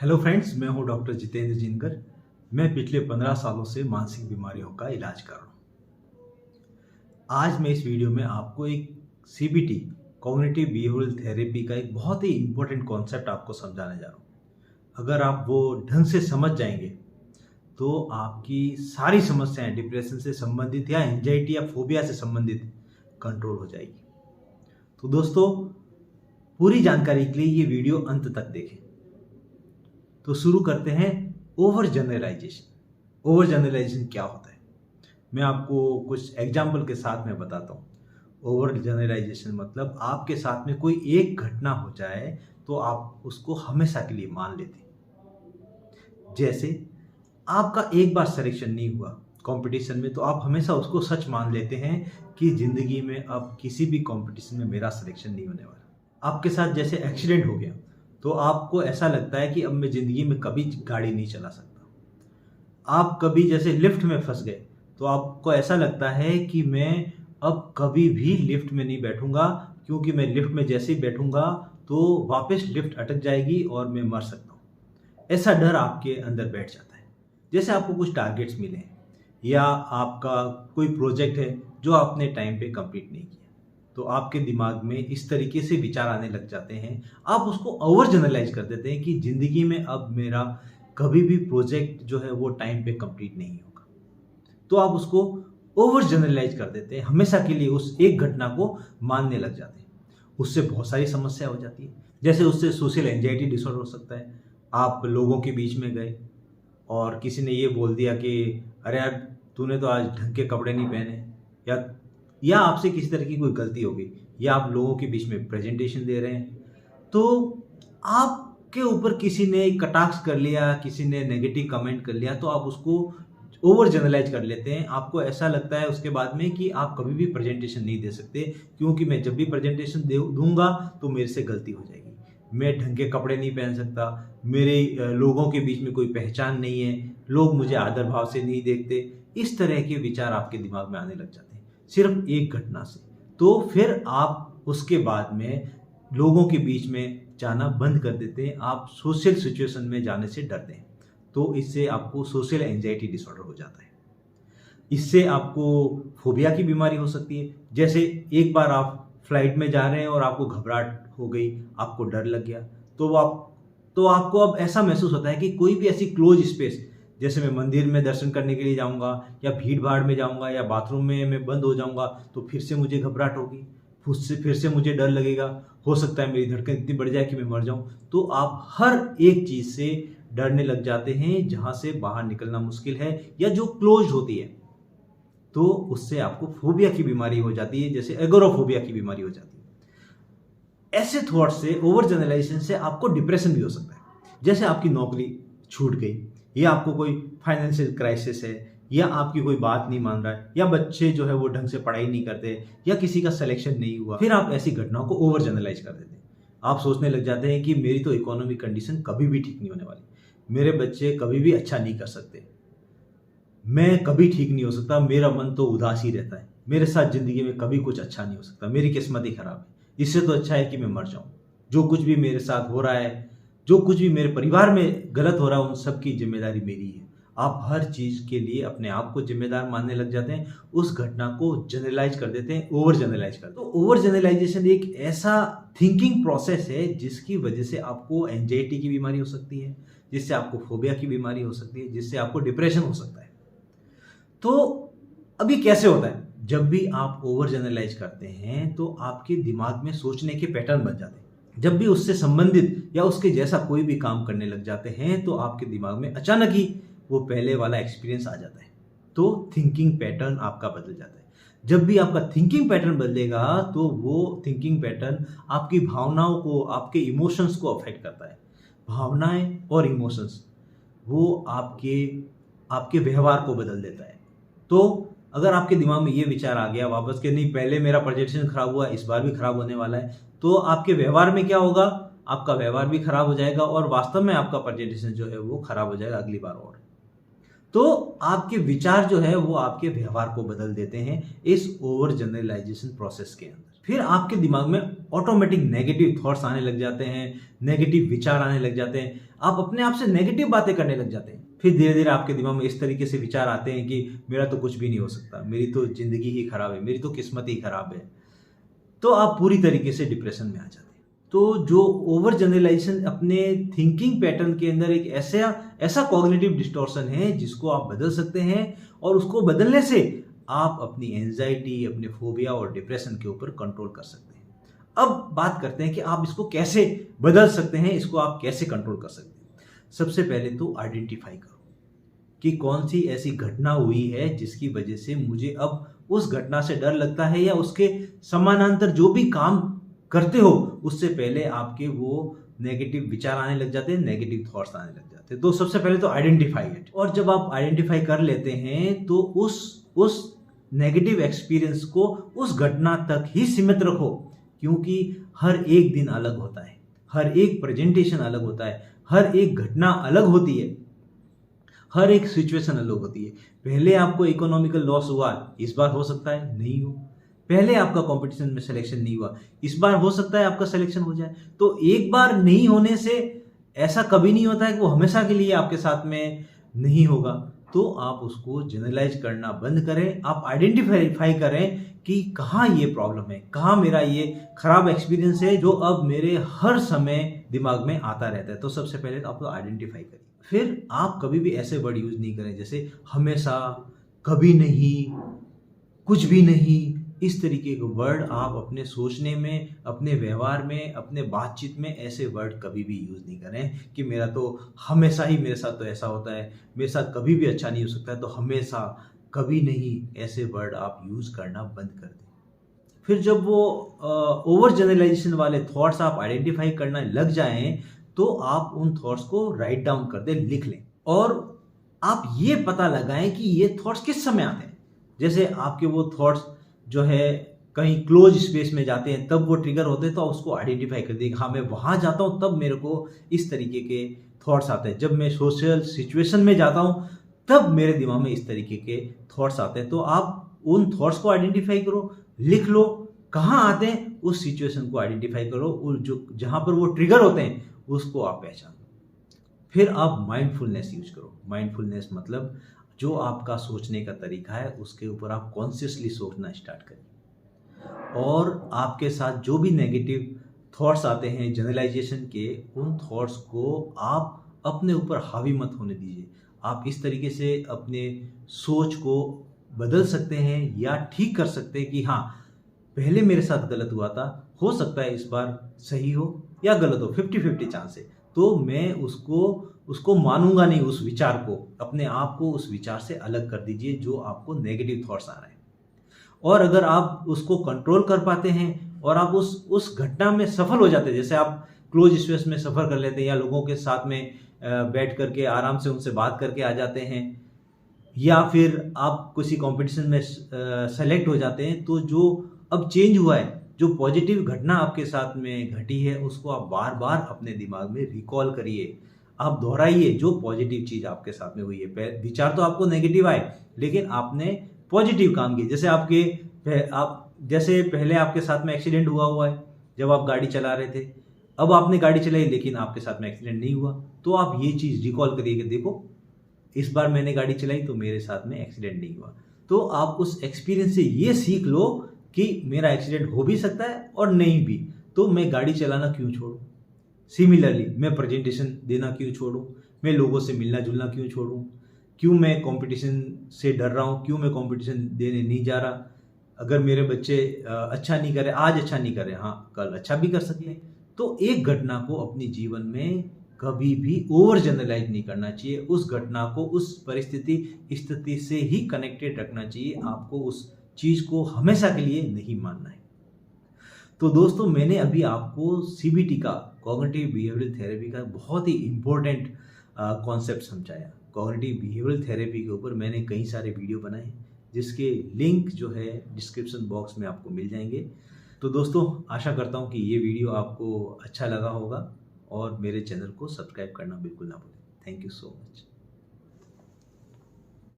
Hello friends, मैं हूं doctor Jitendra जिनकर। मैं पिछले 15 सालों से मानसिक बीमारियों का इलाज कर रहा हूं। आज मैं इस वीडियो में आपको एक सीबीटी कॉग्निटिव बिहेवियरल थेरेपी का एक बहुत ही इम्पोर्टेंट कॉन्सेप्ट आपको समझाने जा रहा हूं। अगर आप वो ढंग से समझ जाएंगे तो आपकी सारी समस्याएं डिप्रेशन से संबंधित या एंजाइटी या फोबिया से संबंधित कंट्रोल हो जाएगी। तो दोस्तों, पूरी जानकारी के लिए ये वीडियो अंत तक देखें। तो शुरू करते हैं। Over generalisation. ओवर जनरलाइजेशन क्या होता है, मैं आपको कुछ एग्जाम्पल के साथ में बताता हूँ। ओवर जनरलाइजेशन मतलब आपके साथ में कोई एक घटना हो जाए तो आप उसको हमेशा के लिए मान लेते हैं। जैसे आपका एक बार सिलेक्शन नहीं हुआ कंपटीशन में, तो आप हमेशा उसको सच मान लेते हैं कि जिंदगी में अब किसी भी कंपटीशन में मेरा सिलेक्शन नहीं होने वाला। आपके साथ जैसे एक्सीडेंट हो गया तो आपको ऐसा लगता है कि अब मैं जिंदगी में कभी गाड़ी नहीं चला सकता। आप कभी जैसे लिफ्ट में फंस गए तो आपको ऐसा लगता है कि मैं अब कभी भी लिफ्ट में नहीं बैठूंगा, क्योंकि मैं लिफ्ट में जैसे ही बैठूंगा तो वापस लिफ्ट अटक जाएगी और मैं मर सकता हूँ। ऐसा डर आपके अंदर बैठ जाता है। जैसे आपको कुछ टारगेट्स मिले हैं या आपका कोई प्रोजेक्ट है जो आपने टाइम पे कंप्लीट नहीं किया, तो आपके दिमाग में इस तरीके से विचार आने लग जाते हैं। आप उसको ओवर जनरलाइज कर देते हैं कि जिंदगी में अब मेरा कभी भी प्रोजेक्ट जो है वो टाइम पे कंप्लीट नहीं होगा। तो आप उसको ओवर जनरलाइज कर देते हैं, हमेशा के लिए उस एक घटना को मानने लग जाते हैं। उससे बहुत सारी समस्या हो जाती है। जैसे उससे सोशल एंजाइटी डिसऑर्डर हो सकता है। आप लोगों के बीच में गए और किसी ने ये बोल दिया कि अरे यार, तूने तो आज ढंग के कपड़े नहीं पहने, या आपसे किसी तरह की कोई गलती हो गई, या आप लोगों के बीच में प्रेजेंटेशन दे रहे हैं तो आपके ऊपर किसी ने कटाक्ष कर लिया, किसी ने नेगेटिव कमेंट कर लिया, तो आप उसको ओवर जनरलाइज कर लेते हैं। आपको ऐसा लगता है उसके बाद में कि आप कभी भी प्रेजेंटेशन नहीं दे सकते, क्योंकि मैं जब भी प्रेजेंटेशन दूंगा तो मेरे से गलती हो जाएगी। मैं ढंग के कपड़े नहीं पहन सकता, मेरे लोगों के बीच में कोई पहचान नहीं है, लोग मुझे आदर भाव से नहीं देखते। इस तरह के विचार आपके दिमाग में आने लग जाते हैं सिर्फ एक घटना से। तो फिर आप उसके बाद में लोगों के बीच में जाना बंद कर देते हैं। आप सोशल सिचुएशन में जाने से डरते हैं। तो इससे आपको सोशल एंजाइटी डिसऑर्डर हो जाता है। इससे आपको फोबिया की बीमारी हो सकती है। जैसे एक बार आप फ्लाइट में जा रहे हैं और आपको घबराहट हो गई, आपको डर लग गया, तो आपको अब ऐसा महसूस होता है कि कोई भी ऐसी क्लोज स्पेस, जैसे मैं मंदिर में दर्शन करने के लिए जाऊंगा या भीड़ भाड़ में जाऊंगा या बाथरूम में मैं बंद हो जाऊंगा, तो फिर से मुझे घबराहट होगी, फिर से मुझे डर लगेगा। हो सकता है मेरी धड़कन इतनी बढ़ जाए कि मैं मर जाऊं। तो आप हर एक चीज से डरने लग जाते हैं जहां से बाहर निकलना मुश्किल है या जो क्लोज होती है। तो उससे आपको फोबिया की बीमारी हो जाती है, जैसे एगोराफोबिया की बीमारी हो जाती है। ऐसे थॉट से, ओवर जनरलाइजेशन से आपको डिप्रेशन भी हो सकता है। जैसे आपकी नौकरी छूट गई, या आपको कोई फाइनेंशियल क्राइसिस है, या आपकी कोई बात नहीं मान रहा है, या बच्चे जो है वो ढंग से पढ़ाई नहीं करते, या किसी का सिलेक्शन नहीं हुआ, फिर आप ऐसी घटनाओं को ओवर जनरलाइज कर देते हैं। आप सोचने लग जाते हैं कि मेरी तो इकोनॉमिक कंडीशन कभी भी ठीक नहीं होने वाली, मेरे बच्चे कभी भी अच्छा नहीं कर सकते, मैं कभी ठीक नहीं हो सकता, मेरा मन तो उदास ही रहता है, मेरे साथ जिंदगी में कभी कुछ अच्छा नहीं हो सकता, मेरी किस्मत ही खराब है, इससे तो अच्छा है कि मैं मर जाऊं। जो कुछ भी मेरे साथ हो रहा है, जो कुछ भी मेरे परिवार में गलत हो रहा है, उन सब की जिम्मेदारी मेरी है। आप हर चीज के लिए अपने आप को जिम्मेदार मानने लग जाते हैं। उस घटना को जनरलाइज कर देते हैं, ओवर जनरलाइज कर देते हैं। तो ओवर जनरलाइजेशन एक ऐसा थिंकिंग प्रोसेस है जिसकी वजह से आपको एंजाइटी की बीमारी हो सकती है, जिससे आपको फोबिया की बीमारी हो सकती है, जिससे आपको डिप्रेशन हो सकता है। तो अब ये कैसे होता है? जब भी आप ओवर जनरलाइज करते हैं तो आपके दिमाग में सोचने के पैटर्न बन जाते हैं। जब भी उससे संबंधित या उसके जैसा कोई भी काम करने लग जाते हैं तो आपके दिमाग में अचानक ही वो पहले वाला एक्सपीरियंस आ जाता है। तो थिंकिंग पैटर्न आपका बदल जाता है। जब भी आपका थिंकिंग पैटर्न बदलेगा तो वो थिंकिंग पैटर्न आपकी भावनाओं को, आपके इमोशंस को अफेक्ट करता है। भावनाएं और इमोशंस वो आपके व्यवहार को बदल देता है। तो अगर आपके दिमाग में ये विचार आ गया वापस के, नहीं पहले मेरा प्रेजेंटेशन खराब हुआ, इस बार भी खराब होने वाला है, तो आपके व्यवहार में क्या होगा? आपका व्यवहार भी खराब हो जाएगा और वास्तव में आपका प्रेजेंटेशन जो है वो खराब हो जाएगा अगली बार और। तो आपके विचार जो है वो आपके व्यवहार को बदल देते हैं इस ओवर जनरलाइजेशन प्रोसेस के अंदर। फिर आपके दिमाग में ऑटोमेटिक नेगेटिव थॉट्स आने लग जाते हैं, नेगेटिव विचार आने लग जाते हैं, आप अपने आप से नेगेटिव बातें करने लग जाते हैं। फिर धीरे धीरे आपके दिमाग में इस तरीके से विचार आते हैं कि मेरा तो कुछ भी नहीं हो सकता, मेरी तो जिंदगी ही खराब है, मेरी तो किस्मत ही खराब है। तो आप पूरी तरीके से डिप्रेशन में आ जाते हैं। तो जो ओवर जनरलाइजेशन अपने थिंकिंग पैटर्न के अंदर एक ऐसा कॉग्निटिव डिस्टॉर्शन है जिसको आप बदल सकते हैं, और उसको बदलने से आप अपनी एंजाइटी, अपने फोबिया और डिप्रेशन के ऊपर कंट्रोल कर सकते हैं। अब बात करते हैं कि आप इसको कैसे बदल सकते हैं, इसको आप कैसे कंट्रोल कर सकते हैं। सबसे पहले तो आइडेंटिफाई करो कि कौन सी ऐसी घटना हुई है जिसकी वजह से मुझे अब उस घटना से डर लगता है, या उसके समानांतर जो भी काम करते हो उससे पहले आपके वो नेगेटिव विचार आने लग जाते हैं, नेगेटिव थॉट्स आने लग जाते हैं। तो सबसे पहले तो आइडेंटिफाई इट, और जब आप आइडेंटिफाई कर लेते हैं तो उस नेगेटिव एक्सपीरियंस को उस घटना तक ही सीमित रखो, क्योंकि हर एक दिन अलग होता है, हर एक प्रेजेंटेशन अलग होता है, हर एक घटना अलग होती है, हर एक सिचुएशन अलग होती है। पहले आपको इकोनॉमिकल लॉस हुआ, इस बार हो सकता है नहीं हो। पहले आपका कंपटीशन में सिलेक्शन नहीं हुआ, इस बार हो सकता है आपका सिलेक्शन हो जाए। तो एक बार नहीं होने से ऐसा कभी नहीं होता है कि वो हमेशा के लिए आपके साथ में नहीं होगा। तो आप उसको जनरलाइज करना बंद करें, आप आइडेंटिफाई करें कि कहाँ ये प्रॉब्लम है, कहाँ मेरा ये खराब एक्सपीरियंस है जो अब मेरे हर समय दिमाग में आता रहता है। तो सबसे पहले तो आपको आइडेंटिफाई करिए। फिर आप कभी भी ऐसे वर्ड यूज नहीं करें जैसे हमेशा, कभी नहीं, कुछ भी नहीं। इस तरीके के वर्ड आप अपने सोचने में, अपने व्यवहार में, अपने बातचीत में ऐसे वर्ड कभी भी यूज नहीं करें कि मेरा तो हमेशा ही मेरे साथ तो ऐसा होता है, मेरे साथ कभी भी अच्छा नहीं हो सकता है, तो हमेशा, कभी नहीं, ऐसे वर्ड आप यूज करना बंद कर दें। फिर जब वो ओवर जनरलाइजेशन वाले थॉट्स आप आइडेंटिफाई करना लग जाएं, तो आप उन थॉट्स को राइट डाउन कर दें, लिख लें, और आप ये पता लगाएं कि ये थॉट्स किस समय आते हैं। जैसे आपके वो थॉट्स जो है कहीं क्लोज स्पेस में जाते हैं तब वो ट्रिगर होते हैं, तो उसको आइडेंटिफाई कर दिए, हाँ मैं वहां जाता हूं तब मेरे को इस तरीके के थॉट्स आते हैं, जब मैं सोशल सिचुएशन में जाता हूं तब मेरे दिमाग में इस तरीके के थॉट्स आते हैं। तो आप उन थॉट्स को आइडेंटिफाई करो, लिख लो कहाँ आते हैं, उस सिचुएशन को आइडेंटिफाई करो, और जो जहां पर वो ट्रिगर होते हैं उसको आप पहचानो। फिर आप माइंडफुलनेस यूज करो। माइंडफुलनेस मतलब जो आपका सोचने का तरीका है उसके ऊपर आप कॉन्शियसली सोचना स्टार्ट करिए, और आपके साथ जो भी नेगेटिव थॉट्स आते हैं जनरलाइजेशन के, उन थॉट्स को आप अपने ऊपर हावी मत होने दीजिए। आप इस तरीके से अपने सोच को बदल सकते हैं या ठीक कर सकते हैं कि हाँ, पहले मेरे साथ गलत हुआ था, हो सकता है इस बार सही हो या गलत हो, 50-50 चांस है, तो मैं उसको मानूंगा नहीं, उस विचार को, अपने आप को उस विचार से अलग कर दीजिए जो आपको नेगेटिव थॉट्स आ रहे हैं। और अगर आप उसको कंट्रोल कर पाते हैं और आप उस घटना में सफल हो जाते हैं, जैसे आप क्लोज स्पेस में सफर कर लेते हैं, या लोगों के साथ में बैठ करके आराम से उनसे बात करके आ जाते हैं, या फिर आप किसी कंपटीशन में सेलेक्ट हो जाते हैं, तो जो अब चेंज हुआ है, जो पॉजिटिव घटना आपके साथ में घटी है, उसको आप बार बार अपने दिमाग में रिकॉल करिए, आप दोहराइए जो पॉजिटिव चीज आपके साथ में हुई है। विचार तो आपको नेगेटिव आए लेकिन आपने पॉजिटिव काम किए, जैसे पहले आपके साथ में एक्सीडेंट हुआ है जब आप गाड़ी चला रहे थे, अब आपने गाड़ी चलाई लेकिन आपके साथ में एक्सीडेंट नहीं हुआ, तो आप ये चीज रिकॉल करिए कि देखो इस बार मैंने गाड़ी चलाई तो मेरे साथ में एक्सीडेंट नहीं हुआ। तो आप उस एक्सपीरियंस से ये सीख लो कि मेरा एक्सीडेंट हो भी सकता है और नहीं भी, तो मैं गाड़ी चलाना क्यों छोड़ूं। सिमिलरली मैं प्रेजेंटेशन देना क्यों छोड़ूं, मैं लोगों से मिलना जुलना क्यों छोड़ूं, क्यों मैं कंपटीशन से डर रहा हूं, क्यों मैं कंपटीशन देने नहीं जा रहा। अगर मेरे बच्चे अच्छा नहीं करे, आज अच्छा नहीं करे, हाँ कल अच्छा भी कर सकते हैं। तो एक घटना को अपने जीवन में कभी भी ओवर जनरलाइज नहीं करना चाहिए, उस घटना को उस स्थिति से ही कनेक्टेड रखना चाहिए, आपको उस चीज को हमेशा के लिए नहीं मानना है। तो दोस्तों, मैंने अभी आपको सीबीटी का, कॉग्निटिव बिहेवियरल थेरेपी का बहुत ही इंपॉर्टेंट कॉन्सेप्ट समझाया। कॉग्निटिव बिहेवियरल थेरेपी के ऊपर मैंने कई सारे वीडियो बनाए जिसके लिंक जो है डिस्क्रिप्शन बॉक्स में आपको मिल जाएंगे। तो दोस्तों, आशा करता हूँ कि ये वीडियो आपको अच्छा लगा होगा, और मेरे चैनल को सब्सक्राइब करना बिल्कुल ना भूलें। Thank you so much.